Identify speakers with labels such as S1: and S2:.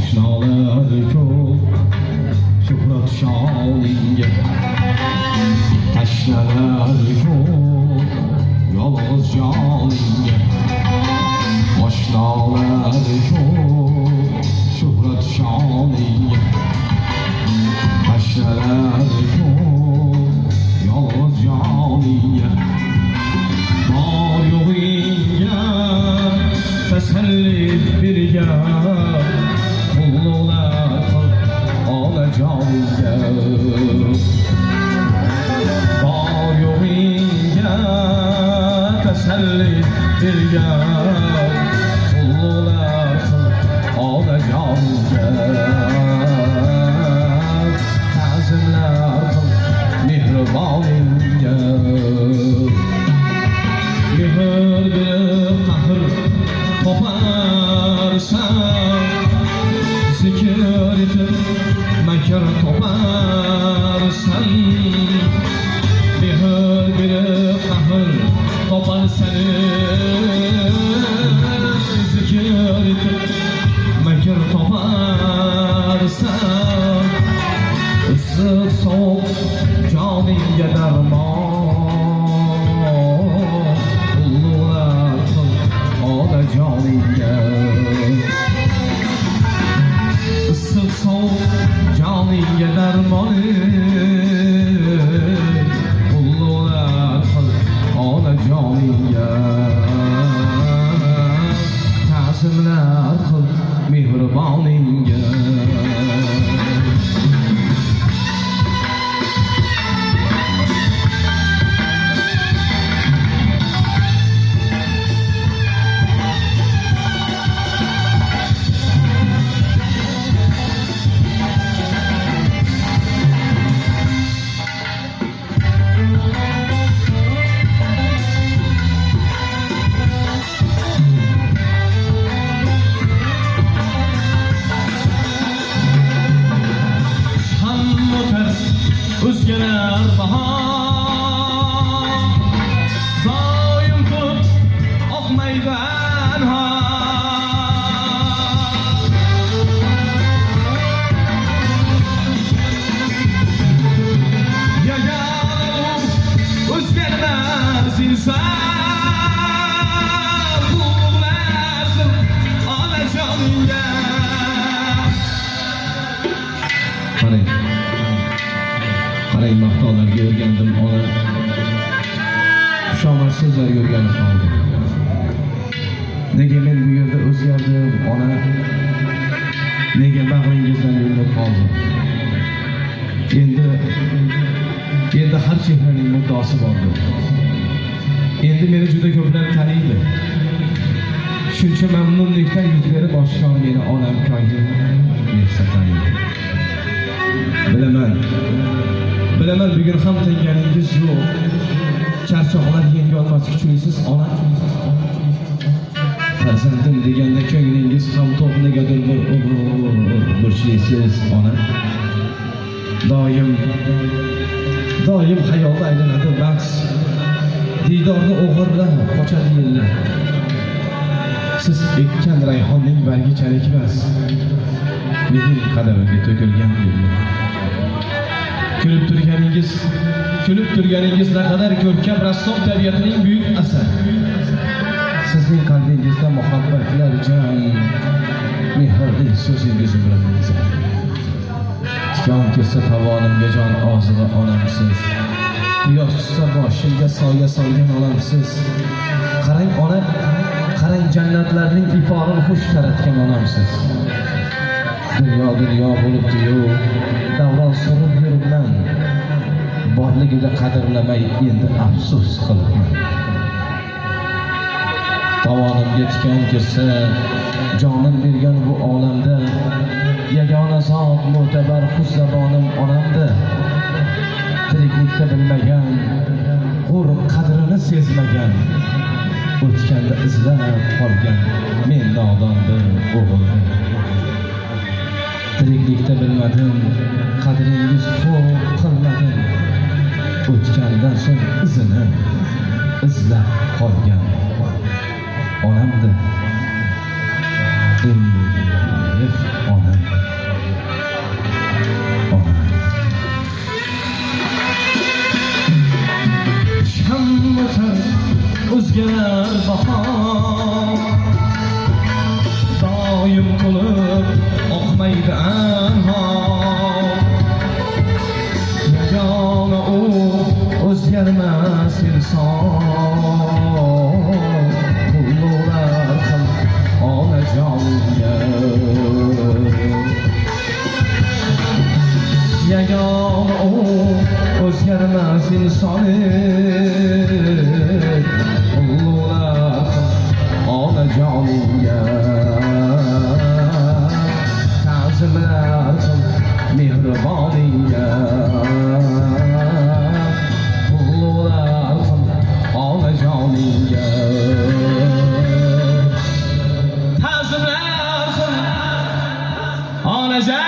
S1: Oshnolar ko'p shuhrat shoningga, tashnalar ko'p yolg'iz joningga. Oshnolar ko'p shuhrat shoningga, tashnalar ko'p yolg'iz joningga. Bor yo'g'ingga tasalli bergan qulluqlar qil onajonga. Bor yo'g'ingga tasalli bergan qulluqlar qil onajonga. Ta'zimlar qil mehriboningga. Mehr berib qahr toparsan, zikr etib makr toparsan. Mehr berib qahr toparsan, zikr etib makr toparsan. Issiq sovuq joningga darmon, qulluqlar qil onajoningga. Issiq sovuq joningga darmon, qulluqlar qil onajoningga. Ta'zimlar qil mehriboningga. O'zgalar bahor, doim turib oqmaydi anhor. Yagona o'zgarmas inson, qulluqlar qil onajoningga. Qarang, maqtovlarga o'rgandim ona, xushomad so'zlarga o'rganib qoldim. Nega men bu yerda o'zgardim ona? Nega bag'ringizdan yo'lib qoldim? Endi har chehraning muddaosi bordir. Endi meni juda ko'plar taniydi. Shuncha mamnunlikdan yuz berib oshgan meni onam koydi, nesa taniydi. Bilaman bugun ham tenganingiz yo'q. Charchoqlar yenga olmas kuchliksiz ona. Farzandim deganda ko'nglingiz ham to'q, negadir bir burchlisiz ona. Doim hayolda aylanadi bahs, diydorni o'g'irlab qochadi yillar. Siz ekkan rayhonning bargi chalikmas, mening qadamimga to'kilgan gullar. Kulib turganingiz naqadar ko'rkam rassom tabiatining buyuk asari. Sizning qalbingizda muhabbatlar jam, mehrli so'zingiz umrimizda. Jon kelsa tovonimga jon og'zig'i onamsiz. Quyosh tushsa boshimga soya solgan onamsiz. Qarang ona, qarang jannatlarning iforini xush taratgan onamsiz. Dunyo bo'libdi-yu, davron surib yuribman. Borligida qadrlamay endi afsus qilibman. Tovonimga tikan kirsa, jonim bergan bu olamda, yagona zot mo'tabar xus zabonim onamda. Tiriklikda bilmagan, g'ur qadrini sezmagan, o'tganda izlab qolgan men nodon bir o'g'ildim. Tiriklikda bilmadim, qadringiz ko'p qilmadim, o'tgandan so'ng izini izlab qolgan onamdir. Onam bo'lib oqmaydi anhor. Yagona u o'zgarmas inson, qulluqlar qil onajonga. Yagona u o'zgarmas inson, qulluqlar qil onajonga. Ta'zimlar qil mehriboningga, qulluqlar qil onajoningga. Ta'zimlar qil onajon